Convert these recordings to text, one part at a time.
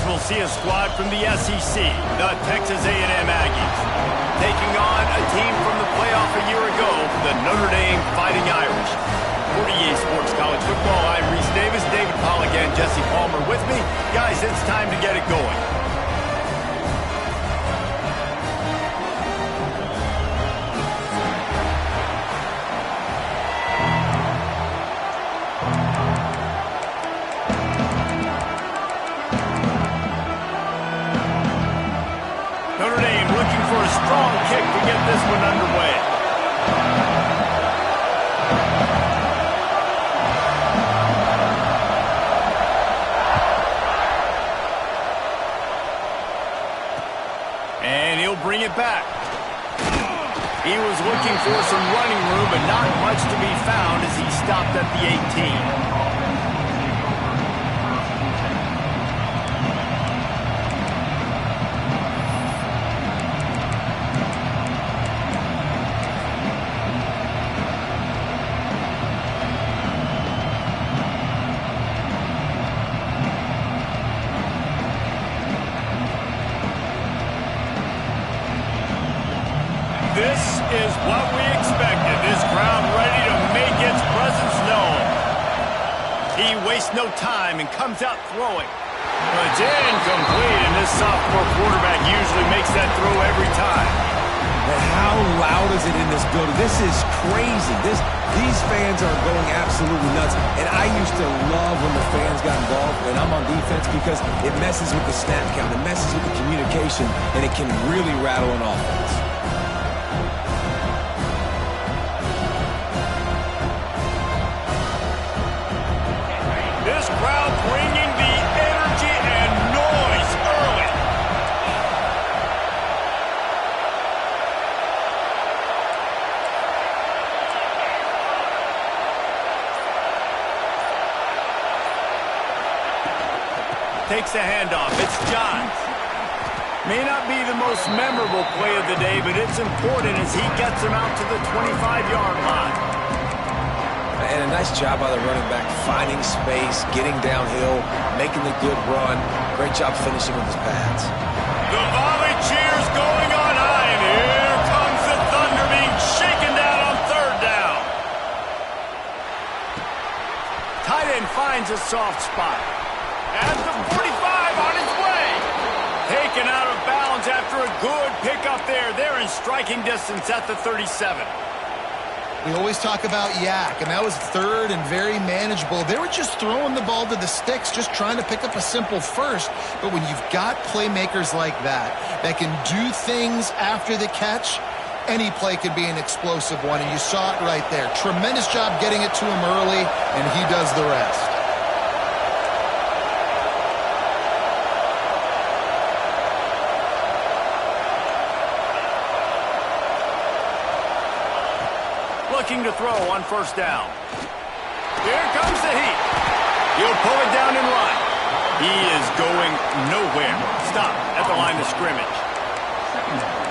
we'll see a squad from the SEC, the Texas A&M Aggies, taking on a team from the playoff a year ago, the Notre Dame Fighting Irish. For EA Sports College Football, I'm Reese Davis, David Pollack, and Jesse Palmer with me. Guys, it's time to get it going. Notre Dame looking for a strong kick to get this one underway. And he'll bring it back. He was looking for some running room, but not much to be found as he stopped at the 18. This is what we expected. This crowd ready to make its presence known. He wastes no time and comes out throwing. But it's incomplete, and this sophomore quarterback usually makes that throw every time. And how loud is it in this building? This is crazy. These fans are going absolutely nuts. And I used to love when the fans got involved when I'm on defense because it messes with the snap count. It messes with the communication, and it can really rattle an offense. This crowd bringing the energy and noise early. Takes the handoff. It's Johns. May not be the most memorable play of the day, but it's important as he gets him out to the 25-yard line. And a nice job by the running back, finding space, getting downhill, making the good run. Great job finishing with his pads. The volley cheers going on high, and here comes the thunder being shaken down on third down. Tight end finds a soft spot. At the 45 on his way. Taken out of bounds after a good pickup there. They're in striking distance at the 37. We always talk about yak, and that was third and very manageable. They were just throwing the ball to the sticks, just trying to pick up a simple first. But when you've got playmakers like that can do things after the catch, any play could be an explosive one, and you saw it right there. Tremendous job getting it to him early, and he does the rest. Looking to throw on first down. Here comes the heat. He'll pull it down and run. He is going nowhere. Stop at the line of scrimmage.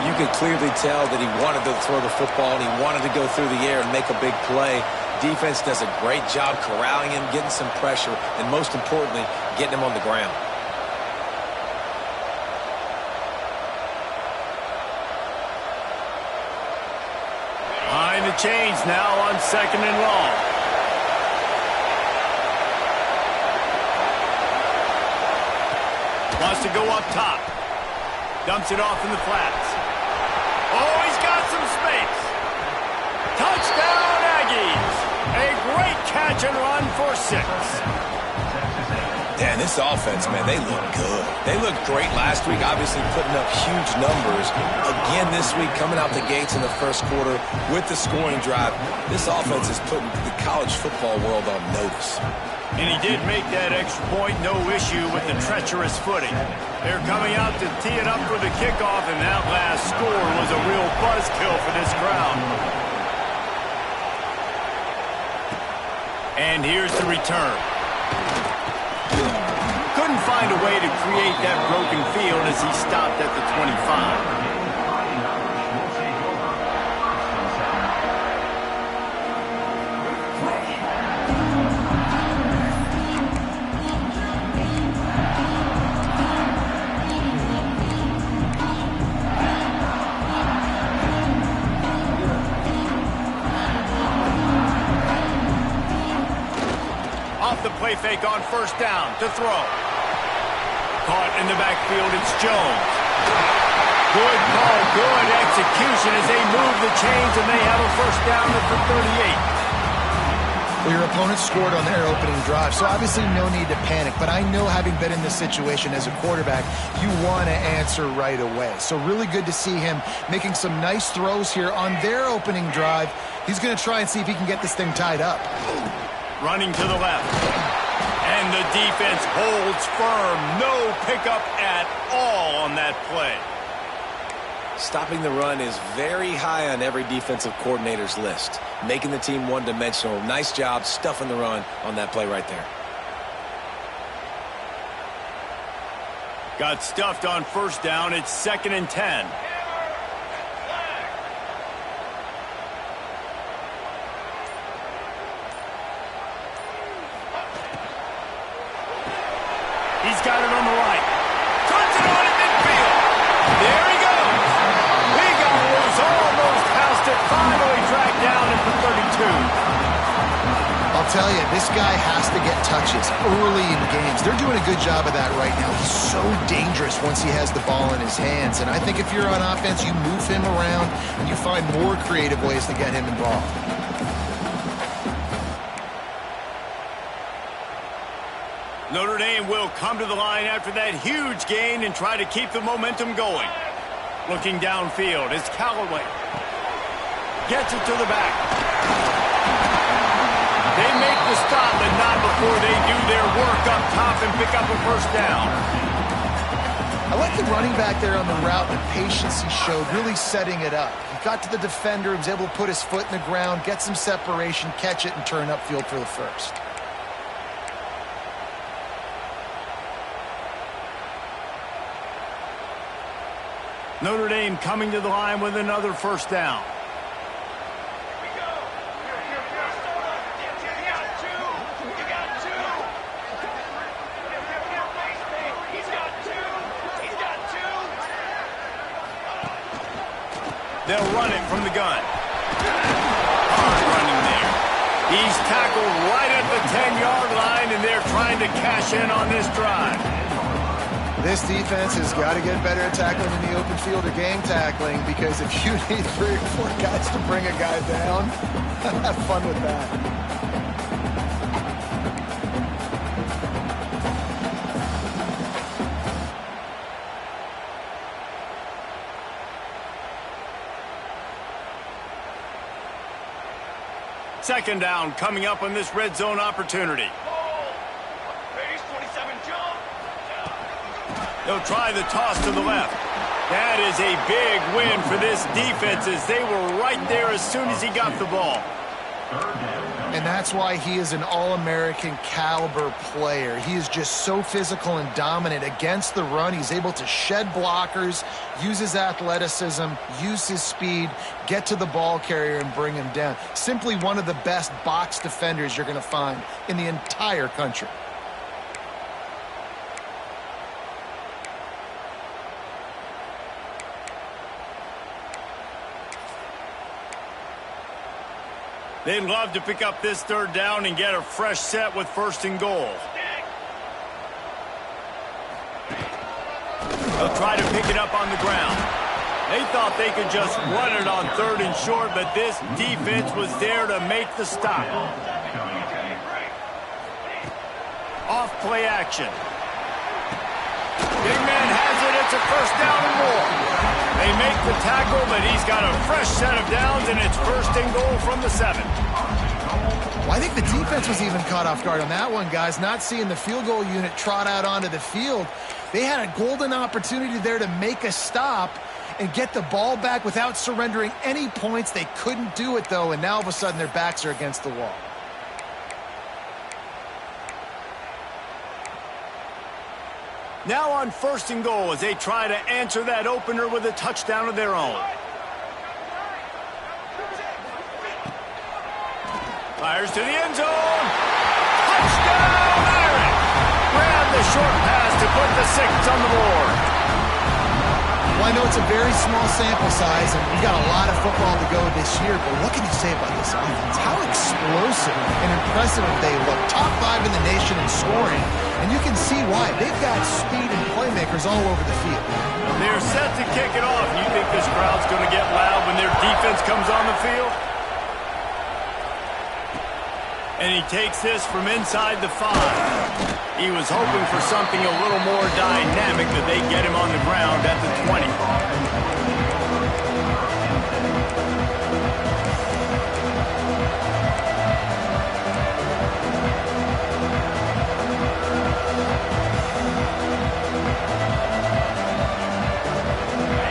You could clearly tell that he wanted to throw the football and he wanted to go through the air and make a big play. Defense does a great job corralling him, getting some pressure, and most importantly, getting him on the ground. Behind the chains now on second and long. Wants to go up top. Dumps it off in the flats. Oh, he's got some space. Touchdown, Aggies. A great catch and run for 6. Yeah, and this offense, man, they look good. They looked great last week, obviously putting up huge numbers. Again this week, coming out the gates in the first quarter with the scoring drive. This offense is putting the college football world on notice. And he did make that extra point, no issue with the treacherous footing. They're coming out to tee it up for the kickoff, and that last score was a real buzzkill for this crowd. And here's the return. Couldn't find a way to create that broken field as he stopped at the 25. make on first down to throw. Caught in the backfield, it's Jones. Good call, good execution as they move the chains, and they have a first down at the 38. Well, your opponent scored on their opening drive, so obviously no need to panic. But I know, having been in this situation as a quarterback, you want to answer right away. So really good to see him making some nice throws here on their opening drive. He's going to try and see if he can get this thing tied up. Running to the left. And the defense holds firm. No pickup at all on that play. Stopping the run is very high on every defensive coordinator's list. Making the team one-dimensional. Nice job stuffing the run on that play right there. Got stuffed on first down. It's 2nd and 10. He's got it on the right. Turns it on at midfield. There he goes. He got loose, almost housed it, finally tracked down at the 32. I'll tell you, this guy has to get touches early in games. They're doing a good job of that right now. He's so dangerous once he has the ball in his hands. And I think if you're on offense, you move him around and you find more creative ways to get him involved. Notre Dame will come to the line after that huge gain and try to keep the momentum going. Looking downfield, it's Callaway. Gets it to the back. They make the stop, but not before they do their work up top and pick up a first down. I like the running back there on the route and the patience he showed, really setting it up. He got to the defender, was able to put his foot in the ground, get some separation, catch it, and turn upfield for the first. Notre Dame coming to the line with another first down. They'll run it from the gun. Hard running there. He's tackled right at the 10-yard line, and they're trying to cash in on this drive. This defense has got to get better at tackling in the open field or game tackling, because if you need 3 or 4 guys to bring a guy down, have fun with that. Second down coming up on this red zone opportunity. They'll try the toss to the left. That is a big win for this defense, as they were right there as soon as he got the ball. And that's why he is an All-American caliber player. He is just so physical and dominant against the run. He's able to shed blockers, use his athleticism, use his speed, get to the ball carrier and bring him down. Simply one of the best box defenders you're going to find in the entire country. They'd love to pick up this third down and get a fresh set with 1st and goal. They'll try to pick it up on the ground. They thought they could just run it on 3rd and short, but this defense was there to make the stop. Off play action. Big man has it. It's a first down and more. They make the tackle, but he's got a fresh set of downs, and it's 1st and goal from the 7. Well, I think the defense was even caught off guard on that one, guys. Not seeing the field goal unit trot out onto the field. They had a golden opportunity there to make a stop and get the ball back without surrendering any points. They couldn't do it, though, and now all of a sudden their backs are against the wall. Now on 1st and goal as they try to answer that opener with a touchdown of their own. Fires to the end zone. Touchdown, Irish! Grab the short pass to put the 6 on the board. I know it's a very small sample size, and we've got a lot of football to go this year, but what can you say about this offense? How explosive and impressive they look. Top 5 in the nation in scoring, and you can see why. They've got speed and playmakers all over the field. They're set to kick it off. You think this crowd's going to get loud when their defense comes on the field? And he takes this from inside the 5. He was hoping for something a little more dynamic, that they get him on the ground at the 20.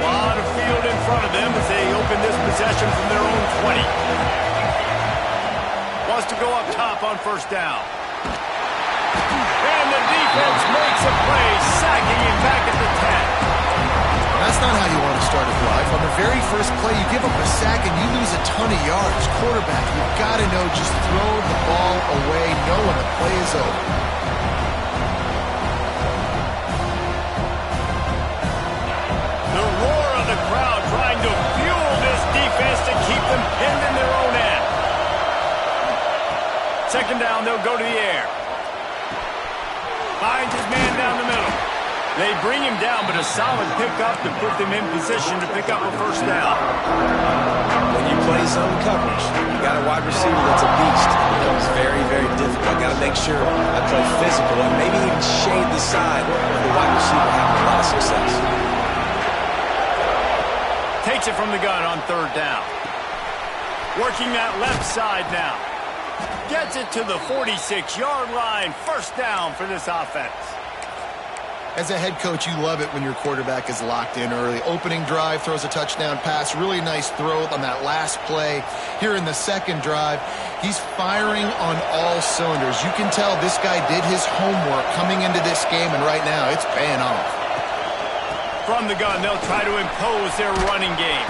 A lot of field in front of them as they open this possession from their own 20. Wants to go up top on first down. And the defense makes a play, sacking him back at the 10. That's not how you want to start a drive. On the very first play, you give up a sack and you lose a ton of yards. Quarterback, you've got to know, just throw the ball away, know when the play is over. The roar of the crowd trying to fuel this defense to keep them pinned in their own end. Second down, they'll go to the air. Finds his man down the middle. They bring him down, but a solid pickup to put them in position to pick up a first down. When you play zone coverage, you got a wide receiver that's a beast. It becomes very, very difficult. I got to make sure I play physical and maybe even shade the side of the wide receiver having a lot of success. Takes it from the gun on third down. Working that left side now. Gets it to the 46-yard line. First down for this offense. As a head coach, you love it when your quarterback is locked in early. Opening drive, throws a touchdown pass. Really nice throw on that last play. Here in the second drive, he's firing on all cylinders. You can tell this guy did his homework coming into this game, and right now it's paying off. From the gun, they'll try to impose their running game.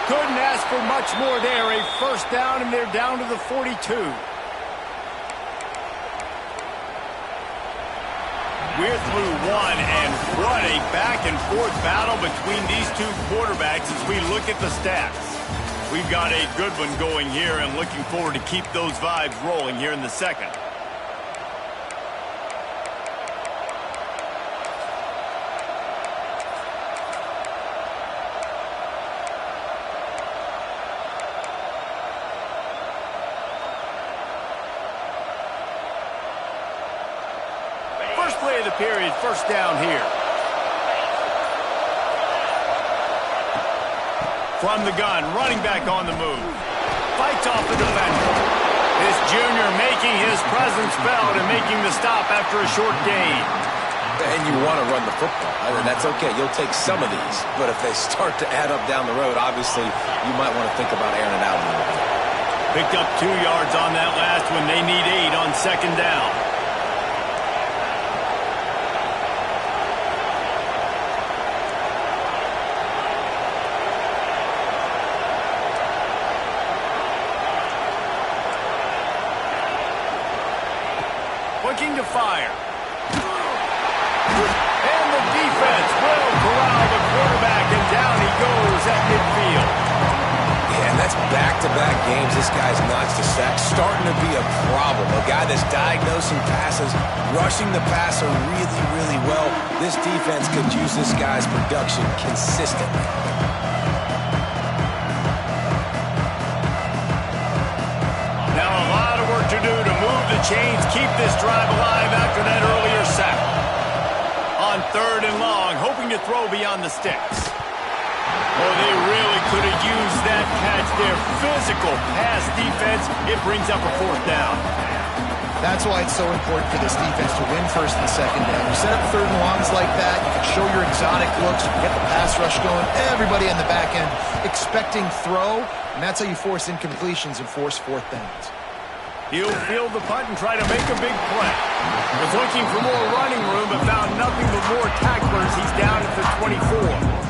Couldn't ask for much more there. A first down, and they're down to the 42. We're through one, and what a back-and-forth battle between these two quarterbacks as we look at the stats. We've got a good one going here, and looking forward to keep those vibes rolling here in the second. First play of the period, first down here. From the gun, running back on the move. Fights off the defender. This junior making his presence felt and making the stop after a short gain. And you want to run the football, and that's okay. You'll take some of these. But if they start to add up down the road, obviously you might want to think about airing it out a little bit. Picked up 2 yards on that last one. They need 8 on second down. Looking to fire. And the defense will corral the quarterback, and down he goes at midfield. Yeah, and that's back-to-back games. This guy's notched a sack, starting to be a problem. A guy that's diagnosing passes, rushing the passer really, really well. This defense could use this guy's production consistently. Now a lot of work to do to move the chains, keep this drive alive after that earlier sack. On third and long, hoping to throw beyond the sticks. Oh, they really could have used that catch there. Physical pass defense. It brings up a fourth down. That's why it's so important for this defense to win first and second down. You set up third and longs like that, you can show your exotic looks, you can get the pass rush going, everybody in the back end expecting throw, and that's how you force incompletions and force fourth downs. He'll field the punt and try to make a big play. Was looking for more running room, but found nothing but more tacklers. He's down at the 24.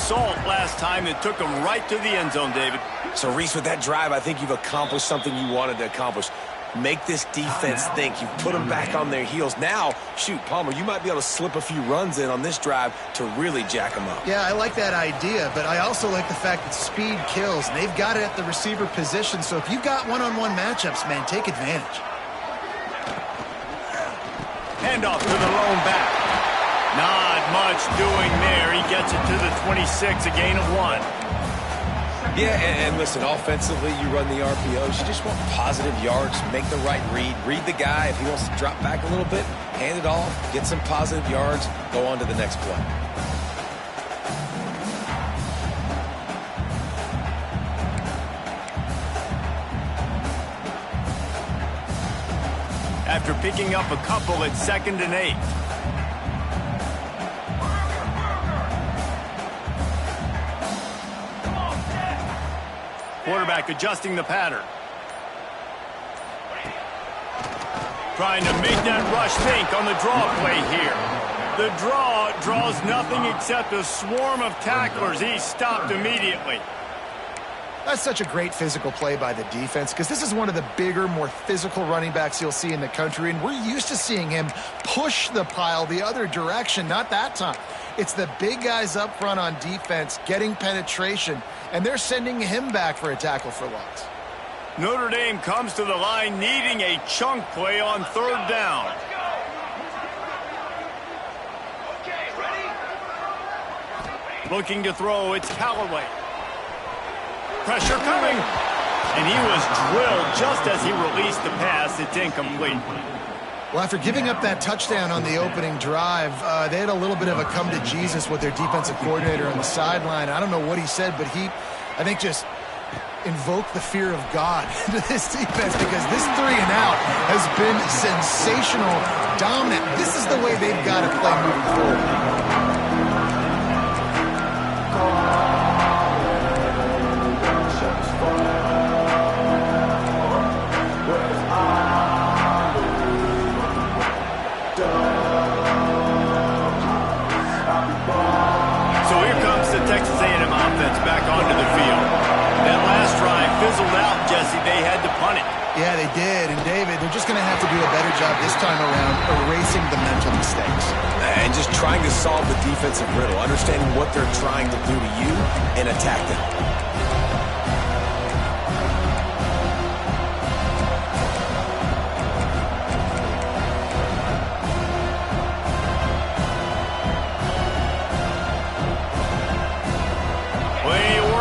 assault last time that took them right to the end zone, David. So, Reese, with that drive, I think you've accomplished something you wanted to accomplish. Make this defense think. You've put them back on their heels. Now, shoot, Palmer, you might be able to slip a few runs in on this drive to really jack them up. Yeah, I like that idea, but I also like the fact that speed kills. They've got it at the receiver position, so if you've got one-on-one matchups, man, take advantage. Handoff to the lone back. Not much doing there. He gets it to the 26, a gain of 1. Yeah, and listen, offensively, you run the RPOs. You just want positive yards, make the right read the guy. If he wants to drop back a little bit, hand it off, get some positive yards, go on to the next play. After picking up a couple at 2nd and 8. Quarterback adjusting the pattern. Trying to make that rush think on the draw play here. The draw draws nothing except a swarm of tacklers. He's stopped immediately. That's such a great physical play by the defense because this is one of the bigger, more physical running backs you'll see in the country, and we're used to seeing him push the pile the other direction. Not that time. It's the big guys up front on defense getting penetration, and they're sending him back for a tackle for loss. Notre Dame comes to the line needing a chunk play on 3rd down. Looking to throw, it's Callaway. Pressure coming. And he was drilled just as he released the pass. It's incomplete. Well, after giving up that touchdown on the opening drive, they had a little bit of a come-to-Jesus with their defensive coordinator on the sideline. I don't know what he said, but he, I think, just invoked the fear of God into this defense because this 3 and out has been sensational, dominant. This is the way they've got to play moving forward. Texas A&M offense back onto the field. That last drive fizzled out, Jesse. They had to punt it. Yeah, they did. And, David, they're just going to have to do a better job this time around erasing the mental mistakes. And just trying to solve the defensive riddle, understanding what they're trying to do to you and attack them.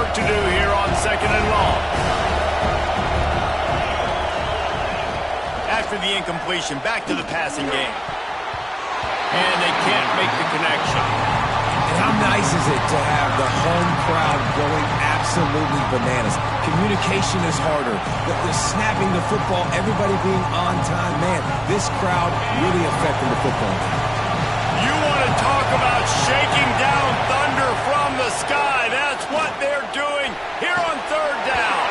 To do here on 2nd and long. After the incompletion, back to the passing game. And they can't make the connection. And how nice is it to have the home crowd going absolutely bananas? Communication is harder. The snapping the football, everybody being on time. Man, this crowd really affecting the football game. You want to talk about shaking down thunder from the sky. That's what they're doing here on 3rd down.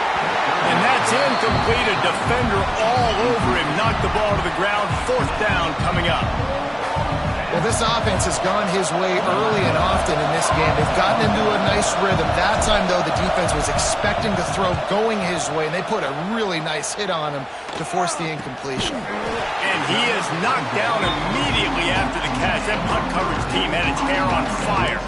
And that's incomplete. A defender all over him. Knocked the ball to the ground. 4th down coming up. Well, this offense has gone his way early and often in this game. They've gotten into a nice rhythm. That time, though, the defense was expecting to throw going his way, and they put a really nice hit on him to force the incompletion. And he is knocked down immediately after the catch. That punt coverage team had its hair on fire.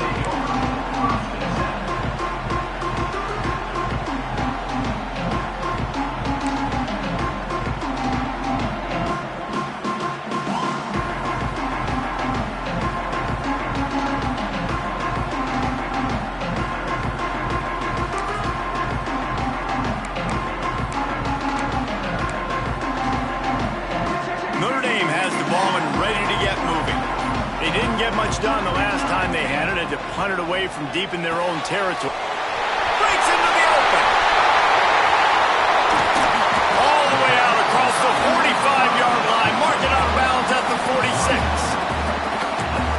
Much done the last time they had it, and to punt it away from deep in their own territory. Breaks into the open. All the way out across the 45-yard line. Mark it out of bounds at the 46.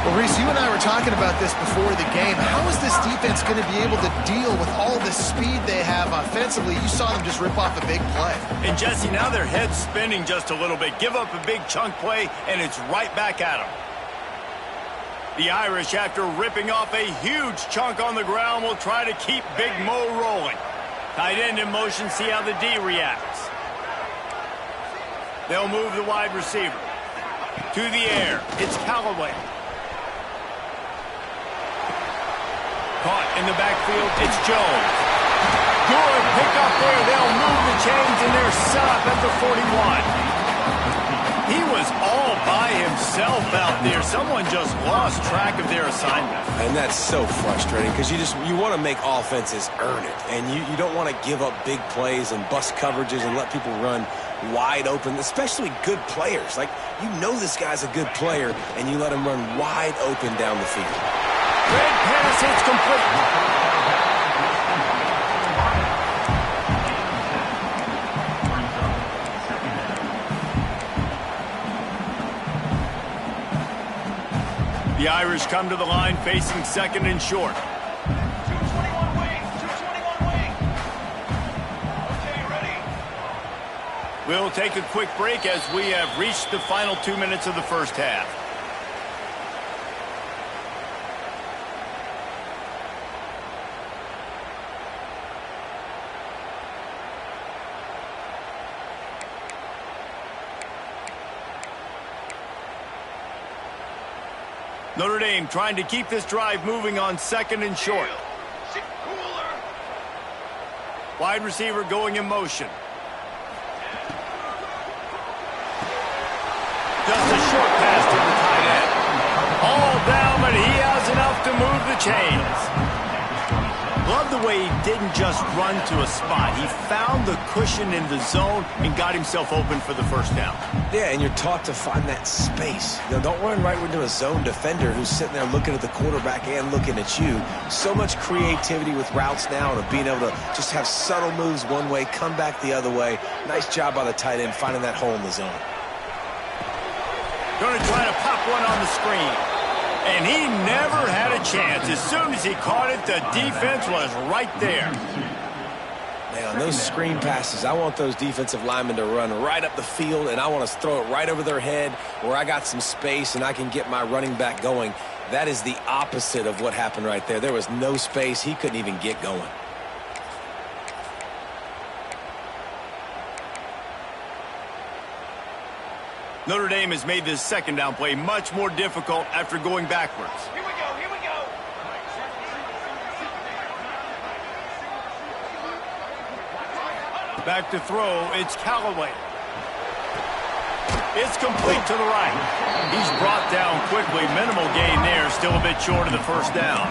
Well, Reese, you and I were talking about this before the game. How is this defense going to be able to deal with all the speed they have offensively? You saw them just rip off a big play. And, Jesse, now their head's spinning just a little bit. Give up a big chunk play, and it's right back at them. The Irish, after ripping off a huge chunk on the ground, will try to keep Big Mo rolling. Tight end in motion, see how the D reacts. They'll move the wide receiver. To the air, it's Callaway. Caught in the backfield, it's Jones. Good pickup there. They'll move the chains, and they're set up at the 41. He was all by himself out there. Someone just lost track of their assignment. And that's so frustrating because you want to make offenses earn it. And you don't want to give up big plays and bust coverages and let people run wide open, especially good players. Like, you know this guy's a good player, and you let him run wide open down the field. Red pass, it's complete. The Irish come to the line facing second and short. 221 wing, 221 wing. Okay, ready. We'll take a quick break as we have reached the final 2 minutes of the first half. Notre Dame trying to keep this drive moving on second and short. Wide receiver going in motion. Just a short pass to the tight end. All down, but he has enough to move the chains. Love the way he didn't just run to a spot. He found the cushion in the zone and got himself open for the first down. Yeah, and you're taught to find that space. You know, don't run right into a zone defender who's sitting there looking at the quarterback and looking at you. So much creativity with routes now and being able to just have subtle moves one way, come back the other way. Nice job by the tight end finding that hole in the zone. Going to try to pop one on the screen. And he never had a chance. As soon as he caught it, the defense was right there. Man, on those screen passes, I want those defensive linemen to run right up the field, and I want to throw it right over their head where I got some space and I can get my running back going. That is the opposite of what happened right there. There was no space. He couldn't even get going. Notre Dame has made this second down play much more difficult after going backwards. Here we go, here we go. Back to throw, it's Callaway. It's complete to the right. He's brought down quickly. Minimal gain there, still a bit short of the first down.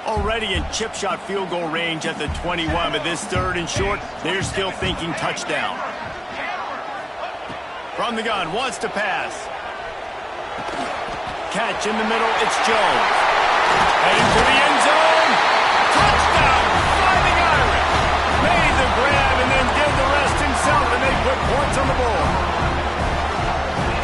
Already in chip shot field goal range at the 21, but this third and short, they're still thinking touchdown. From the gun, wants to pass. Catch in the middle, it's Jones. Heading to the end zone. Touchdown, Fighting Irish. Made the grab and then did the rest himself, and they put points on the board.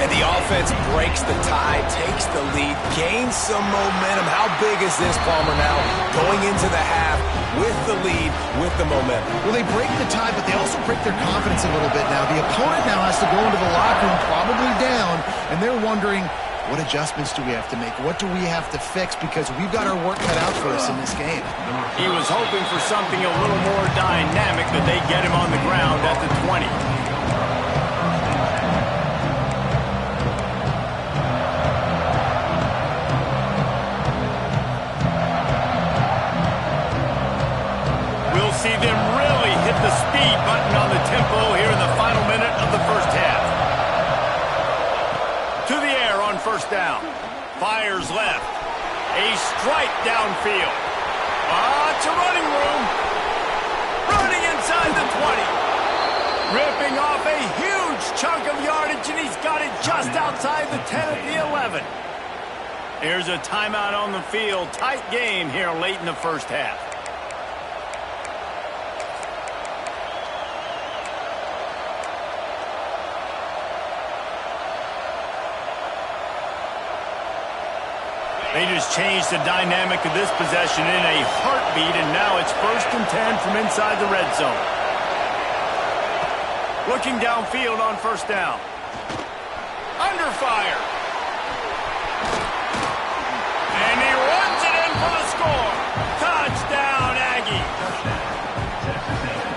And the offense breaks the tie, takes the lead, gains some momentum. How big is this, Palmer, now? Going into the half with the lead, with the momentum. Well, they break the tie, but they also break their confidence a little bit now. The opponent now has to go into the locker room, probably down, and they're wondering, what adjustments do we have to make? What do we have to fix? Because we've got our work cut out for us in this game. He was hoping for something a little more dynamic, but they get him on the ground at the 20. See them really hit the speed button on the tempo here in the final minute of the first half. To the air on first down. Fires left. A strike downfield. It's a running room. Running inside the 20. Ripping off a huge chunk of yardage, and he's got it just outside the 10 at the 11. Here's a timeout on the field. Tight game here late in the first half. They just changed the dynamic of this possession in a heartbeat, and now it's 1st and 10 from inside the red zone. Looking downfield on 1st down. Under fire. And he runs it in for the score. Touchdown, Aggie.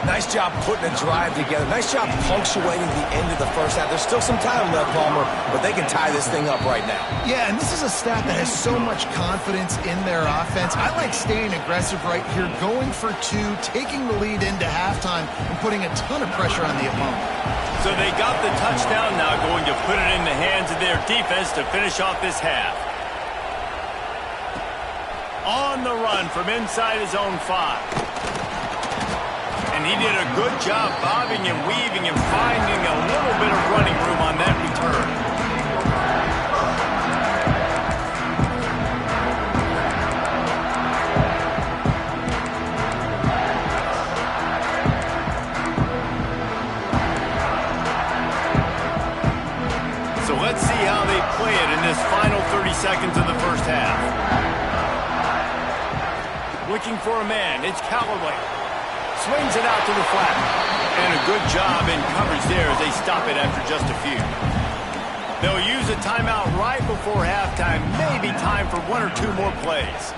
Nice job putting a drive together. Nice job punctuating the end of the first half. There's still some time left, Palmer, but they can tie this thing up right now. Yeah, and this is a staff that has so much confidence in their offense. I like staying aggressive right here, going for 2, taking the lead into halftime, and putting a ton of pressure on the opponent. So they got the touchdown now, going to put it in the hands of their defense to finish off this half. On the run from inside his own 5. And he did a good job bobbing and weaving and finding a little bit of running room on that return. So let's see how they play it in this final 30 seconds of the first half. Looking for a man, it's Callaway. Swings it out to the flat. And a good job in coverage there as they stop it after just a few. They'll use a timeout right before halftime. Maybe time for 1 or 2 more plays.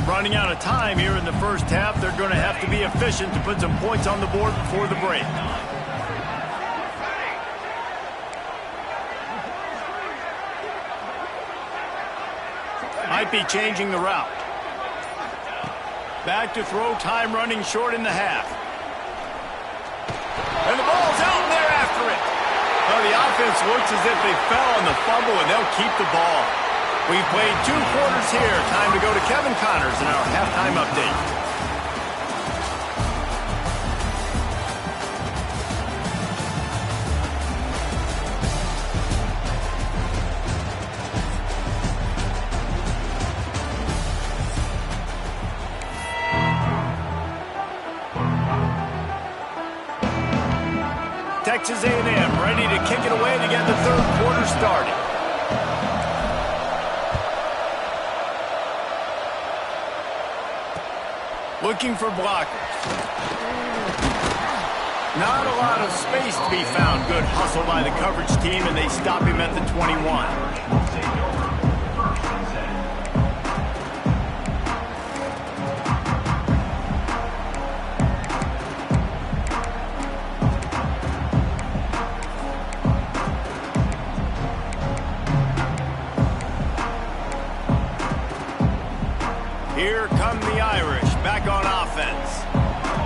Running out of time here in the first half. They're going to have to be efficient to put some points on the board before the break. Might be changing the route. Back to throw, time running short in the half. And the ball's out and they're after it. Well, the offense looks as if they fell on the fumble and they'll keep the ball. We've played 2 quarters here. Time to go to Kevin Connors in our halftime update. Texas A&M ready to kick it away to get the 3rd quarter started. Looking for blockers. Not a lot of space to be found. Good hustle by the coverage team, and they stop him at the 21. Here come the Irish, back on offense.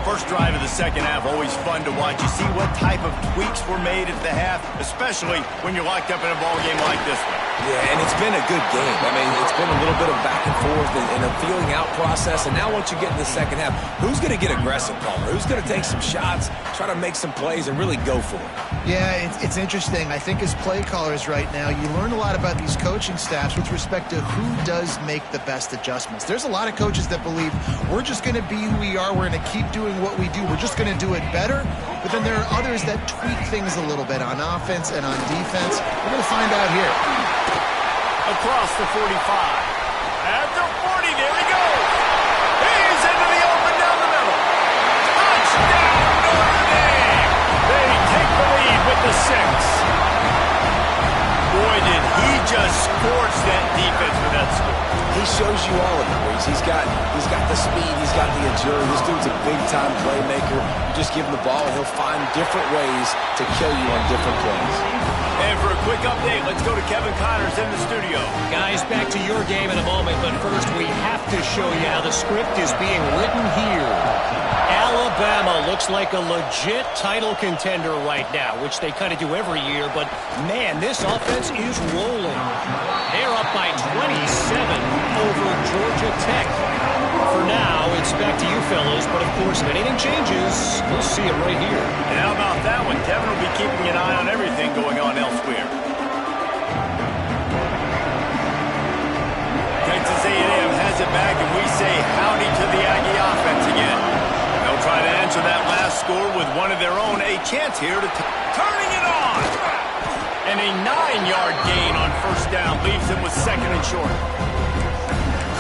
First drive of the second half, always fun to watch. You see what type of tweaks were made at the half, especially when you're locked up in a ball game like this one. Yeah, and it's been a good game. I mean, it's been a little bit of back and forth and a feeling out process. And now once you get in the second half, who's going to get aggressive, Palmer? Who's going to take some shots, try to make some plays, and really go for it? Yeah, it's interesting. I think as play callers right now, you learn a lot about these coaching staffs with respect to who does make the best adjustments. There's a lot of coaches that believe we're just going to be who we are. We're going to keep doing what we do. We're just going to do it better. But then there are others that tweak things a little bit on offense and on defense. We're going to find out here. Across the 45. At the 40, there he goes. He's into the open down the middle. Touchdown, Notre Dame. They take the lead with the 6. Boy, did he just scorch that defense with that score. He shows you all of it, Reese. He's got the speed, he's got the agility. This dude's a big-time playmaker. You just give him the ball, and he'll find different ways to kill you on different plays. And for a quick update, let's go to Kevin Connors in the studio. Guys, back to your game in a moment, but first we have to show you how the script is being written here. Alabama looks like a legit title contender right now, which they kind of do every year, but man, this offense is rolling. They're up by 27 over Georgia Tech. For now, it's back to you fellas, but of course, if anything changes, we'll see it right here. And how about that one? Kevin will be keeping an eye on everything going on elsewhere. Texas A&M has it back, and answer that last score with one of their own. A chance here to turning it on. And a 9-yard gain on first down leaves them with second and short.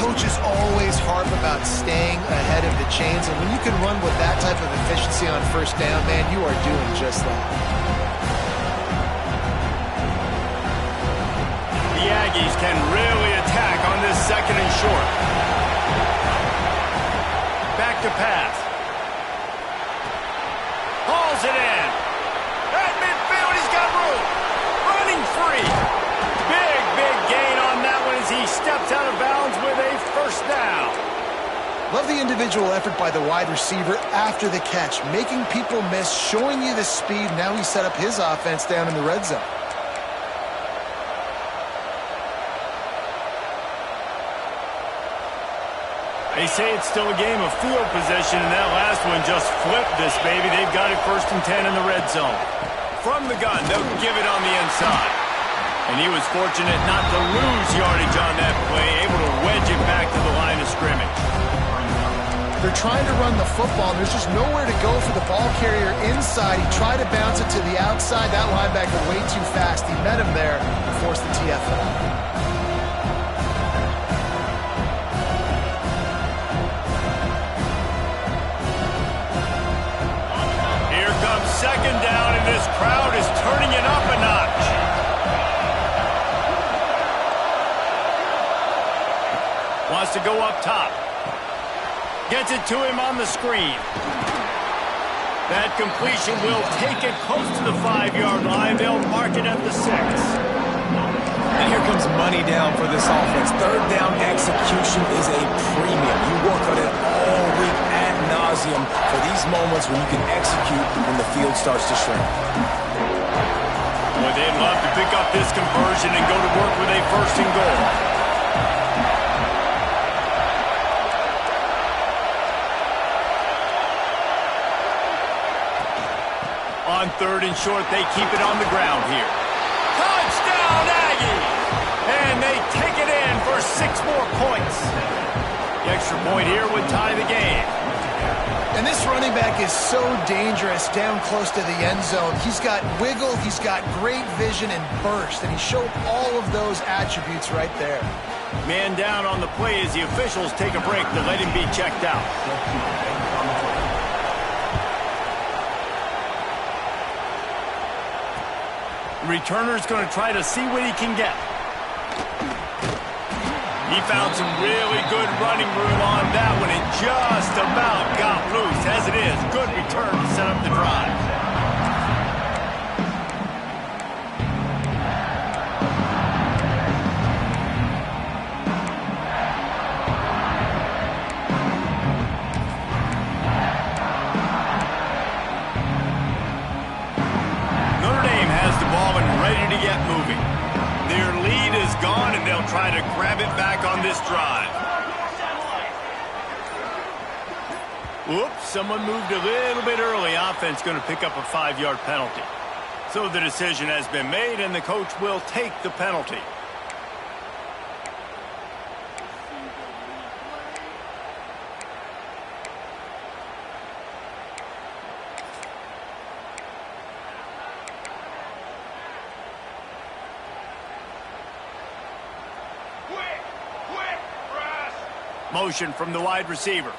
Coaches always harp about staying ahead of the chains, and when you can run with that type of efficiency on first down, man, you are doing just that. The Aggies can really attack on this second and short. Back to pass. Hauls it in. At midfield, he's got room. Running free. Big gain on that one as he steps out of bounds with a first down. Love the individual effort by the wide receiver after the catch, making people miss, showing you the speed. Now he set up his offense down in the red zone. They say it's still a game of field possession, and that last one just flipped this baby. They've got it 1st and 10 in the red zone. From the gun, they'll give it on the inside. And he was fortunate not to lose yardage on that play, able to wedge it back to the line of scrimmage. They're trying to run the football. There's just nowhere to go for the ball carrier inside. He tried to bounce it to the outside. That linebacker way too fast. He met him there and forced the TFL. Second down, and this crowd is turning it up a notch. Wants to go up top. Gets it to him on the screen. That completion will take it close to the 5-yard line. They'll mark it at the 6. And here comes money down for this offense. Third down execution is a premium. You work on it all week ad nauseum for these moments when you can execute when the field starts to shrink. Well, they'd love to pick up this conversion and go to work with a 1st and goal. On 3rd and short, they keep it on the ground here. Touchdown, Aggies! And they take it in for 6 more points. The extra point here would tie the game. And this running back is so dangerous down close to the end zone. He's got wiggle, he's got great vision and burst, and he showed all of those attributes right there. Man down on the play as the officials take a break to let him be checked out. The returner's going to try to see what he can get. He found some really good running room on that one and just about got loose. As it is, good return to set up the drive. Notre Dame has the ball and ready to get moving. Their lead is gone, and they'll try to grab it back on this drive. Whoops, someone moved a little bit early. Offense going to pick up a 5-yard penalty. So the decision has been made, and the coach will take the penalty. Motion from the wide receiver.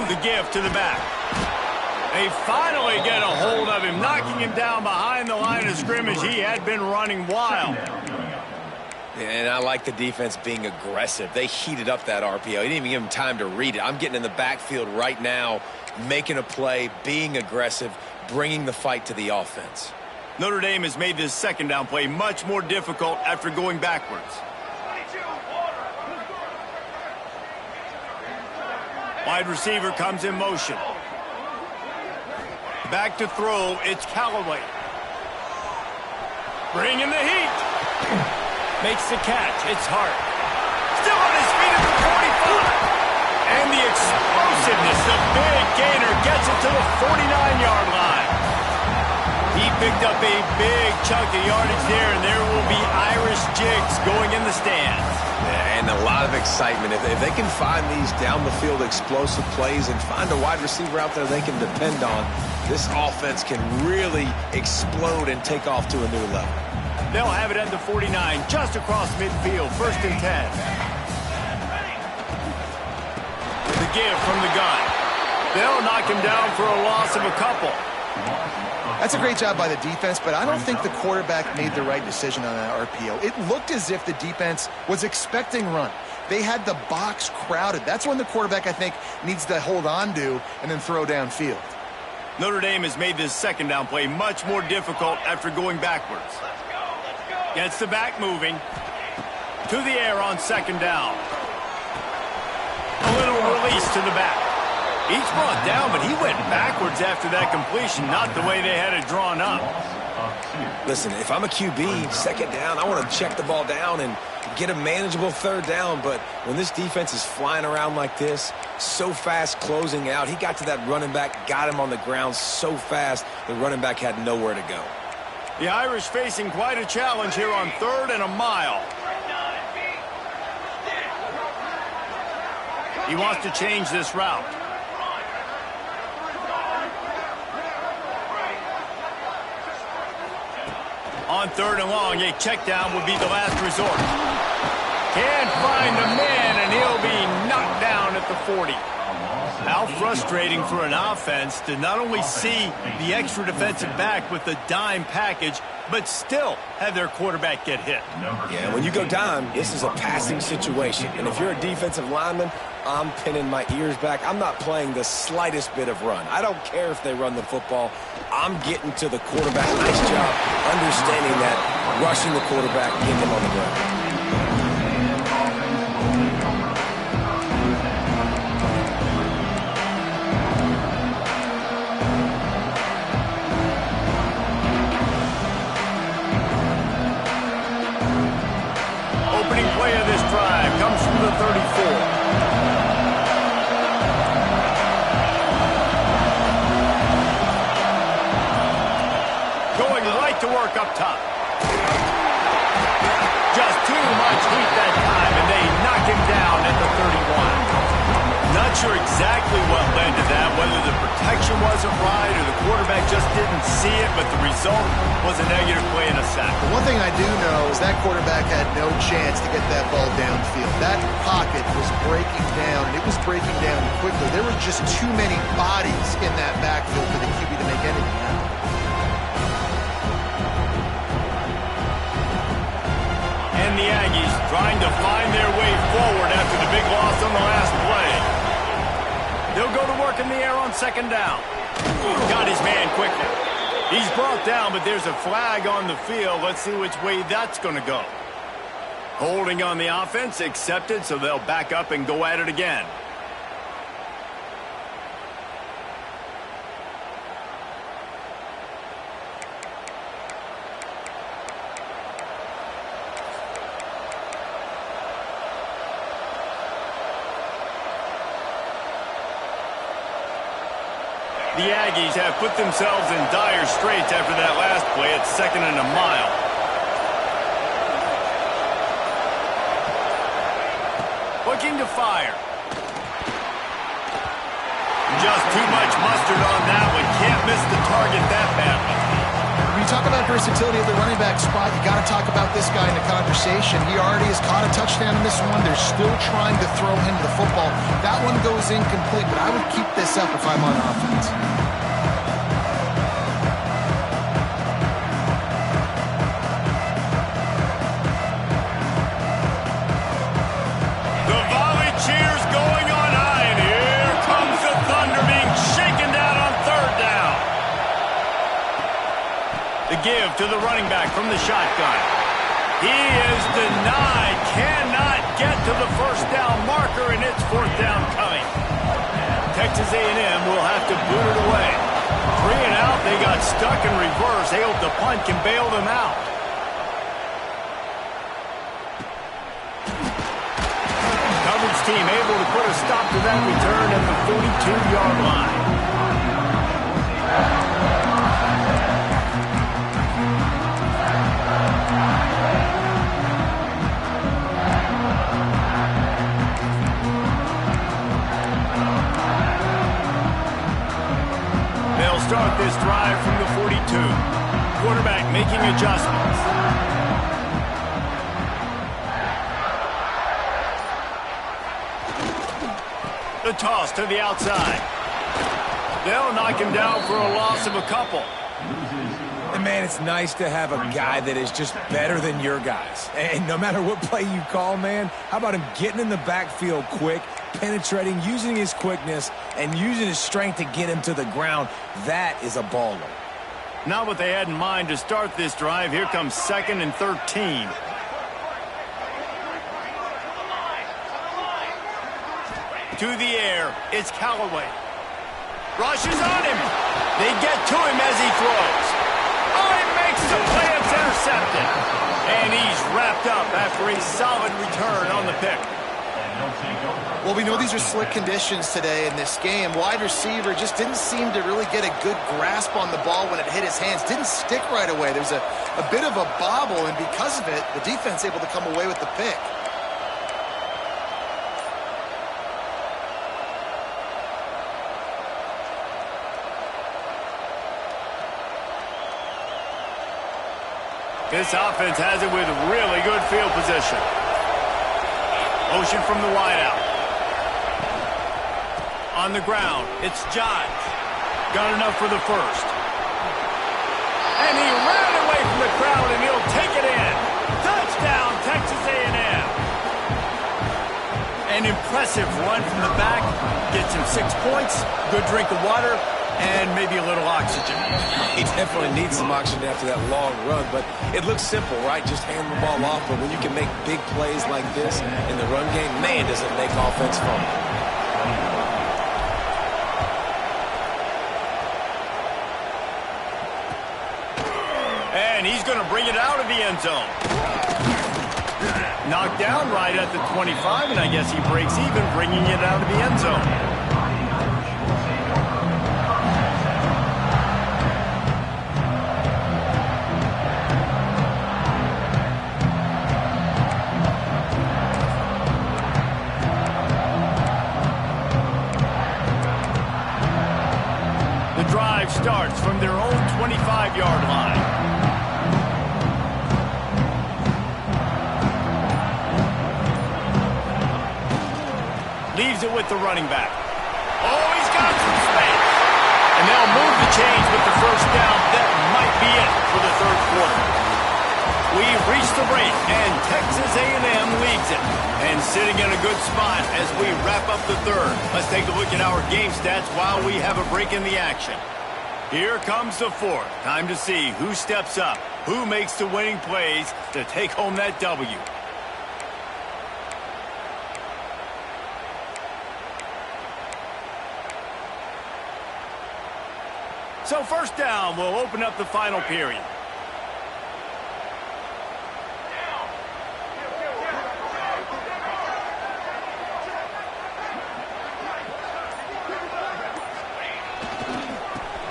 The give to the back. They finally get a hold of him, knocking him down behind the line of scrimmage. He had been running wild. And I like the defense being aggressive. They heated up that RPO. He didn't even give him time to read it. I'm getting in the backfield right now, making a play, being aggressive, bringing the fight to the offense. Notre Dame has made this second down play much more difficult after going backwards. Wide receiver comes in motion. Back to throw, it's Callaway. Bringing the heat. Makes the catch, it's Hart. Still on his feet at the 45. And the explosiveness, the big gainer gets it to the 49-yard line. He picked up a big chunk of yardage there, and there will be Irish jigs going in the stands. Yeah, and a lot of excitement. If they can find these down-the-field explosive plays and find a wide receiver out there they can depend on, this offense can really explode and take off to a new level. They'll have it at the 49, just across midfield, 1st and 10. The give from the gun. They'll knock him down for a loss of a couple. That's a great job by the defense, but I don't think the quarterback made the right decision on that RPO. It looked as if the defense was expecting run. They had the box crowded. That's when the quarterback, I think, needs to hold on to and then throw downfield. Notre Dame has made this 2nd down play much more difficult after going backwards. Gets the back moving. To the air on 2nd down. A little release to the back. He's brought down, but he went backwards after that completion, not the way they had it drawn up. Listen, if I'm a QB, 2nd down, I want to check the ball down and get a manageable 3rd down. But when this defense is flying around like this, so fast closing out, he got to that running back, got him on the ground so fast, the running back had nowhere to go. The Irish facing quite a challenge here on 3rd and a mile. He wants to change this route. On 3rd and long, a check down would be the last resort. Can't find the man, and he'll be knocked down at the 40. How frustrating for an offense to not only see the extra defensive back with the dime package, but still have their quarterback get hit. Yeah, when you go dime, this is a passing situation. And if you're a defensive lineman, I'm pinning my ears back. I'm not playing the slightest bit of run. I don't care if they run the football. I'm getting to the quarterback. Nice job understanding that, rushing the quarterback, getting him on the ground. Opening play of this drive comes from the 34. To work up top. Just too much heat that time, and they knock him down at the 31. Not sure exactly what led to that, whether the protection wasn't right or the quarterback just didn't see it, but the result was a negative play and a sack. The one thing I do know is that quarterback had no chance to get that ball downfield. That pocket was breaking down, and it was breaking down quickly. There were just too many bodies in that backfield for the QB to make anything happen. And the Aggies trying to find their way forward after the big loss on the last play. They'll go to work in the air on 2nd down. Got his man quickly. He's brought down, but there's a flag on the field. Let's see which way that's going to go. Holding on the offense, accepted, so they'll back up and go at it again. The Aggies have put themselves in dire straits after that last play at 2nd and a mile. Looking to fire. Just too much mustard on that one. Can't miss the target that badly. When you talk about versatility at the running back spot, you got to talk about this guy in the conversation. He already has caught a touchdown in this one. They're still trying to throw him the football. That one goes incomplete, but I would keep this up if I'm on offense. The volley cheers going on high, and here comes the thunder being shaken down on 3rd down. The give to the running back from the shotgun. He is denied, cannot get to the 1st down marker, and it's 4th down coming. Texas A&M will have to boot it away. 3 and out, they got stuck in reverse. They hope the punt can bail them out. Coverage team able to put a stop to that return at the 42-yard line. start this drive from the 42. Quarterback making adjustments. The toss to the outside. They'll knock him down for a loss of a couple. And man, it's nice to have a guy that is just better than your guys. And no matter what play you call, man, how about him getting in the backfield quick, penetrating, using his quickness, and using his strength to get him to the ground? That is a baller. Not what they had in mind to start this drive. Here comes 2nd and 13. To the air, it's Callaway. Rushes on him. They get to him as he throws. Oh, he makes the play. It's intercepted. And he's wrapped up after a solid return on the pick. Well, we know these are slick conditions today in this game. Wide receiver just didn't seem to really get a good grasp on the ball when it hit his hands. Didn't stick right away. There's a bit of a bobble, and because of it, the defense able to come away with the pick. This offense has it with really good field position. Motion from the wideout. On the ground, it's Jones. Got enough for the first. And he ran away from the crowd, and he'll take it in. Touchdown, Texas A&M. An impressive run from the back. Gets him 6 points, good drink of water, and maybe a little oxygen. He definitely needs some oxygen after that long run, but it looks simple, right? Just hand the ball off, but when you can make big plays like this in the run game, man, does it make offense fun. And he's going to bring it out of the end zone. Knocked down right at the 25, and I guess he breaks even, bringing it out of the end zone. Starts from their own 25-yard line. Leaves it with the running back. Oh, he's got some space. And they'll move the chains with the first down. That might be it for the third quarter. We've reached the break, and Texas A&M leads it. And sitting in a good spot as we wrap up the third. Let's take a look at our game stats while we have a break in the action. Here comes the fourth. Time to see who steps up, who makes the winning plays to take home that W. So first down, we'll open up the final period.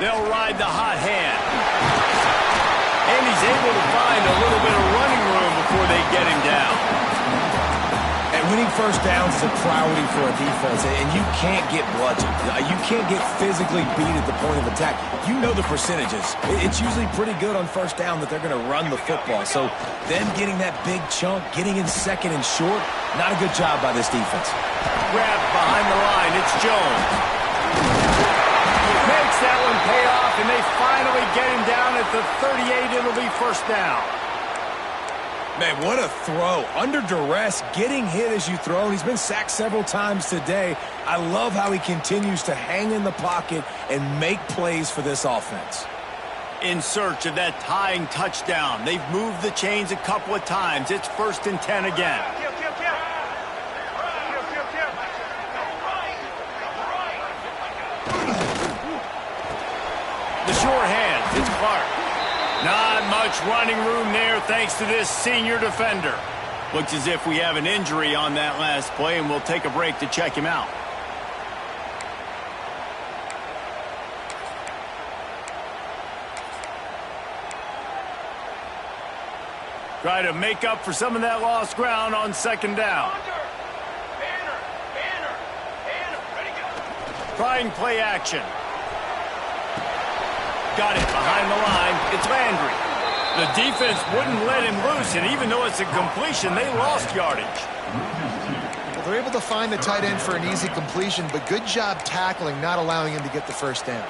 They'll ride the hot hand. And he's able to find a little bit of running room before they get him down. And winning first downs is a priority for a defense, and you can't get bludgeoned. You can't get physically beat at the point of attack. You know the percentages. It's usually pretty good on first down that they're going to run the football. So them getting that big chunk, getting in second and short, not a good job by this defense. Grabbed behind the line, it's Jones. Makes that one pay off, and they finally get him down at the 38. It'll be first down. Man, what a throw. Under duress, getting hit as you throw. He's been sacked several times today. I love how he continues to hang in the pocket and make plays for this offense. In search of that tying touchdown. They've moved the chains a couple of times. It's 1st and 10 again. The sure hands, it's Clark. Not much running room there thanks to this senior defender. Looks as if we have an injury on that last play, and we'll take a break to check him out. Try to make up for some of that lost ground on second down. Trying play action. got it behind the line. It's Landry. The defense wouldn't let him loose, and even though it's a completion, they lost yardage. Well, they're able to find the tight end for an easy completion, but good job tackling, not allowing him to get the first down.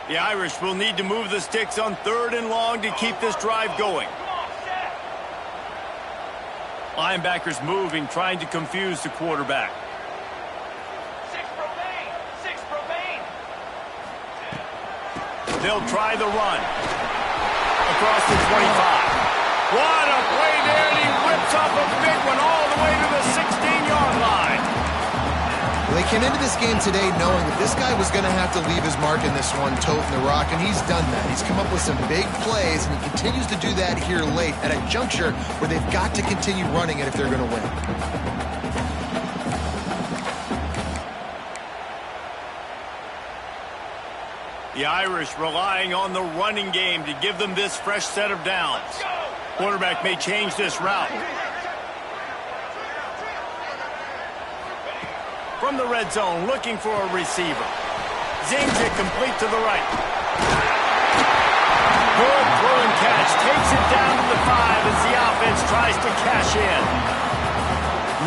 The Irish will need to move the sticks on 3rd and long to keep this drive going. Linebackers moving, trying to confuse the quarterback. 6 Provane! 6 Provane! They'll try the run. Across the 25. What a play there, and he whips up a big one all the way to the 16-yard line. Well, they came into this game today knowing that this guy was going to have to leave his mark in this one, toting the rock, and he's done that. He's come up with some big plays, and he continues to do that here late at a juncture where they've got to continue running it if they're going to win. The Irish relying on the running game to give them this fresh set of downs. Quarterback may change this route. From the red zone, looking for a receiver. Zings it complete to the right. Good throw and catch. Takes it down to the 5 as the offense tries to cash in.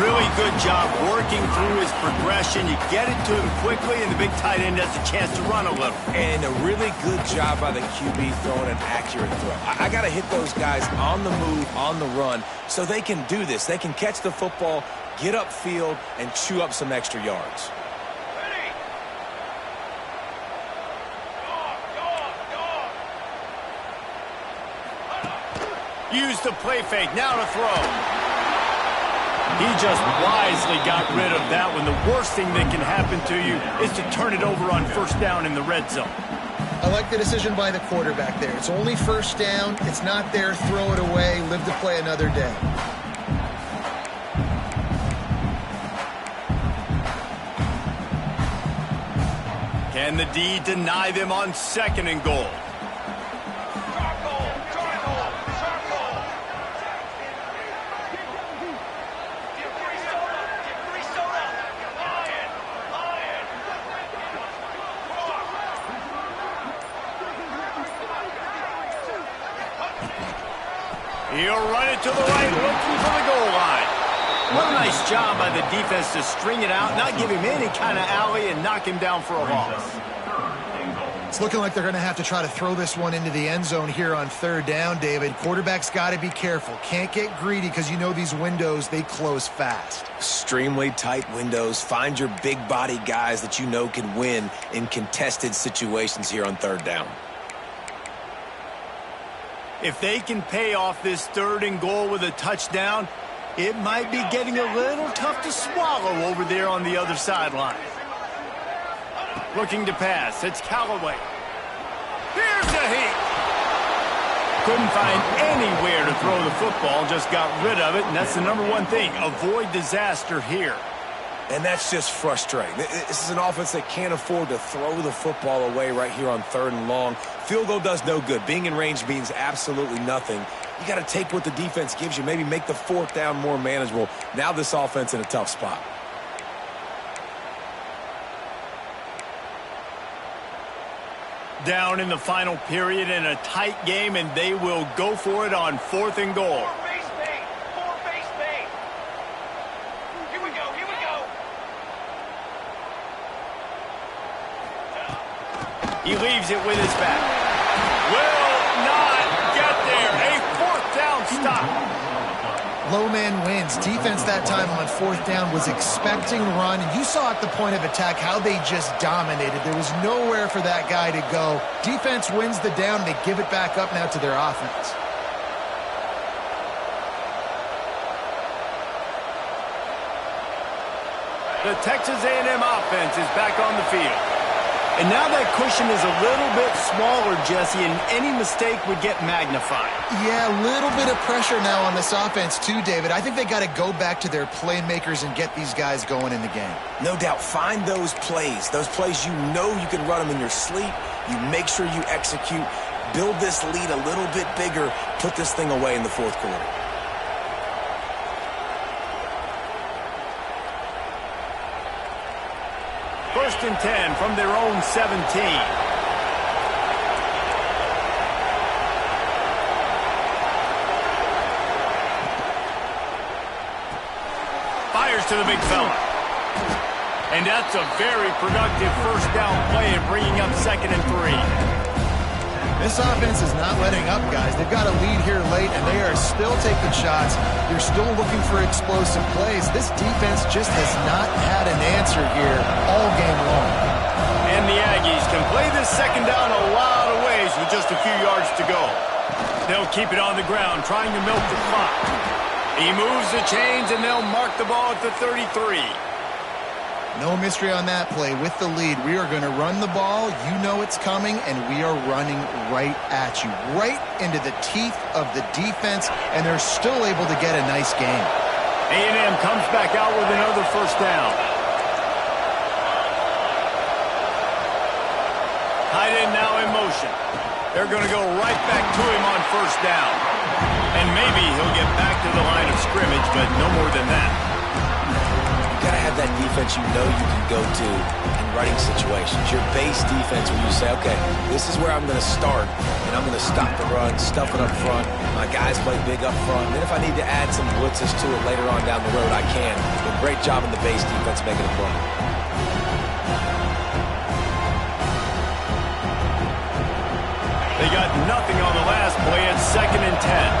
Really good job working through his progression. You get it to him quickly, and the big tight end has a chance to run a little. And a really good job by the QB throwing an accurate throw. I got to hit those guys on the move, on the run, so they can do this. They can catch the football, get upfield, and chew up some extra yards. Ready! Dog! Use the play fake. Now to throw. He just wisely got rid of that one. The worst thing that can happen to you is to turn it over on 1st down in the red zone. I like the decision by the quarterback there. It's only 1st down. It's not there. Throw it away. Live to play another day. Can the D deny them on 2nd and goal? Charcoal! Charcoal! Charcoal! Get free soda! Get free soda! Lion! Lion! He'll run it to the right, looking for the goal line. What a nice job by the defense to string it out, not give him any kind of alley, and knock him down for a loss. It's looking like they're going to have to try to throw this one into the end zone here on 3rd down, David. Quarterback's got to be careful. Can't get greedy because you know these windows, they close fast. Extremely tight windows. Find your big body guys that you know can win in contested situations here on 3rd down. If they can pay off this 3rd and goal with a touchdown, it might be getting a little tough to swallow over there on the other sideline. Looking to pass. It's Callaway. Here's the heat. Couldn't find anywhere to throw the football. Just got rid of it, and that's the #1 thing. Avoid disaster here. And that's just frustrating. This is an offense that can't afford to throw the football away right here on 3rd and long. Field goal does no good. Being in range means absolutely nothing. You got to take what the defense gives you, maybe make the 4th down more manageable. Now this offense in a tough spot. Down in the final period in a tight game, and they will go for it on 4th and goal. More base bait! More base bait! Here we go! Here we go! He leaves it with his back. Will not get there. A 4th down stop. Low man wins. Defense that time on 4th down was expecting run. And you saw at the point of attack how they just dominated. There was nowhere for that guy to go. Defense wins the down. They give it back up now to their offense. The Texas A&M offense is back on the field. And now that cushion is a little bit smaller, Jesse, and any mistake would get magnified. Yeah, a little bit of pressure now on this offense too, David. I think they got to go back to their playmakers and get these guys going in the game. No doubt, find those plays you know you can run them in your sleep. You make sure you execute. build this lead a little bit bigger, put this thing away in the fourth quarter. First and 10 from their own 17. Fires to the big fella. And that's a very productive first down play and bringing up 2nd and 3. This offense is not letting up, guys. They've got a lead here late, and they are still taking shots. They're still looking for explosive plays. This defense just has not had an answer here all game long. And the Aggies can play this 2nd down a lot of ways with just a few yards to go. They'll keep it on the ground, trying to milk the clock. He moves the chains, and they'll mark the ball at the 33. No mystery on that play. With the lead, we are going to run the ball. You know it's coming, and we are running right at you, right into the teeth of the defense, and they're still able to get a nice game. A&M comes back out with another first down. Tight end now in motion. They're going to go right back to him on first down. And maybe he'll get back to the line of scrimmage, but no more than that. You got to have that defense you know you can go to in running situations. Your base defense where you say, okay, this is where I'm going to start, and I'm going to stop the run, stuff it up front. My guys play big up front. And then if I need to add some blitzes to it later on down the road, I can. But great job in the base defense making a play. They got nothing on the last play. It's 2nd and 10.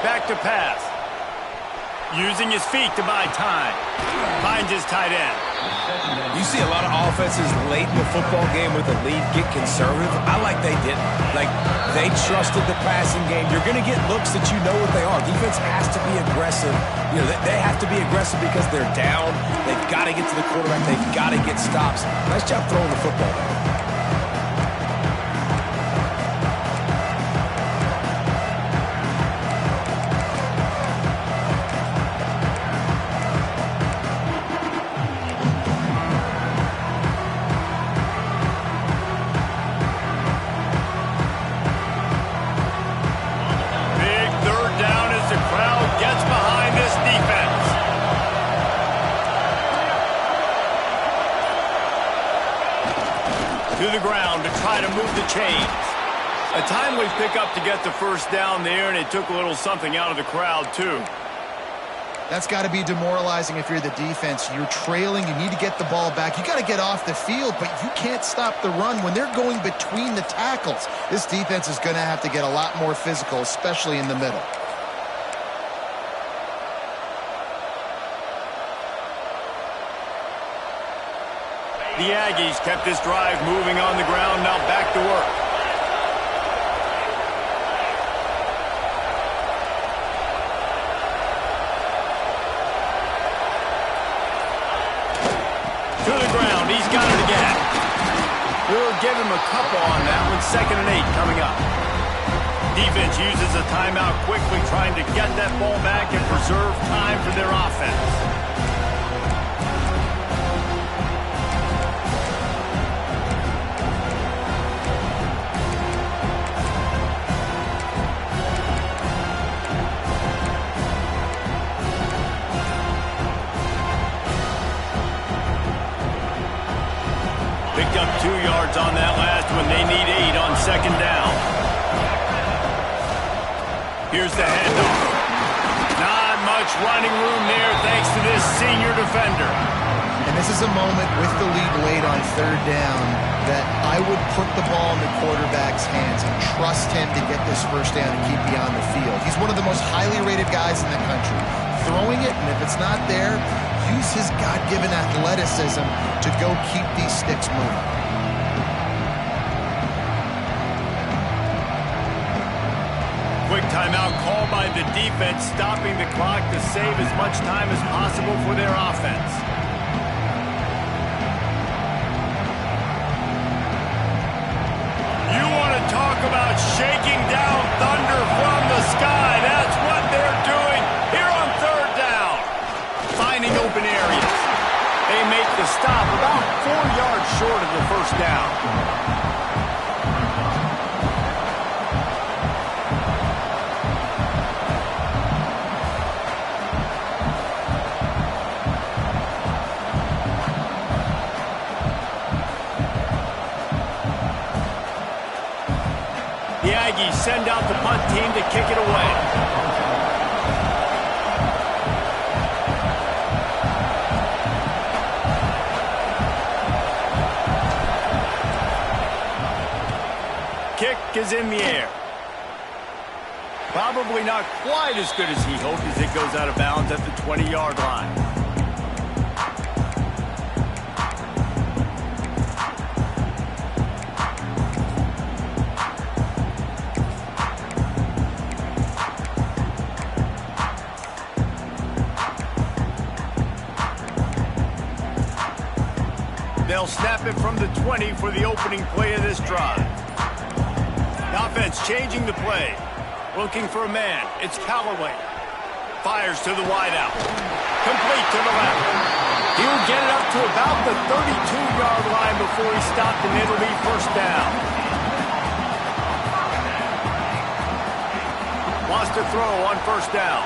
Back to pass. Using his feet to buy time. Finds his tight end. You see a lot of offenses late in the football game with a lead get conservative. I like they didn't. Like, they trusted the passing game. You're going to get looks that you know what they are. Defense has to be aggressive. You know, they have to be aggressive because they're down. They've got to get to the quarterback. They've got to get stops. Nice job throwing the football there. To the ground to try to move the chains. A timely pickup to get the first down there, and it took a little something out of the crowd, too. That's got to be demoralizing if you're the defense. You're trailing. You need to get the ball back. You got to get off the field, but you can't stop the run when they're going between the tackles. This defense is going to have to get a lot more physical, especially in the middle. The Aggies kept this drive moving on the ground, now back to work. To the ground, he's got it again. We'll give him a couple on that one, 2nd and 8 coming up. Defense uses a timeout quickly, trying to get that ball back and preserve time for their offense. Picked up 2 yards on that last one. They need 8 on 2nd down. Here's the handoff. Not much running room there thanks to this senior defender. And this is a moment with the lead late on 3rd down that I would put the ball in the quarterback's hands and trust him to get this first down and keep you on the field. He's one of the most highly rated guys in the country. Throwing it, and if it's not there, use his God-given athleticism to go keep these sticks moving. Quick timeout called by the defense, stopping the clock to save as much time as possible for their offense. You want to talk about shaking down thunder from the sky. That's what they're doing here on 3rd down. Finding open areas. They make the stop about 4 yards short of the first down. The Aggies send out the punt team to kick it away. Kick is in the air. Probably not quite as good as he hoped as it goes out of bounds at the 20-yard line. They'll snap it from the 20 for the opening play of this drive. The offense changing the play. Looking for a man. It's Callaway. Fires to the wideout. Complete to the left. He'll get it up to about the 32-yard line before he stopped, and it'll be first down. Wants to throw on first down.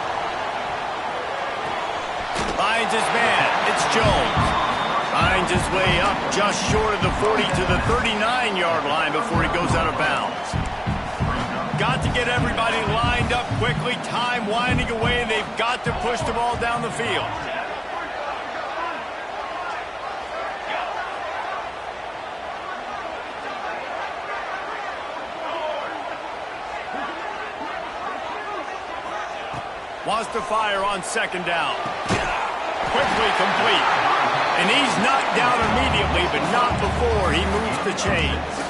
Finds his man. It's Jones. Finds his way up just short of the 40 to the 39-yard line before he goes out of bounds. Got to get everybody lined up quickly. Time winding away, and they've got to push the ball down the field. Wants to fire on second down. Quickly complete. And he's knocked down immediately, but not before he moves the chains.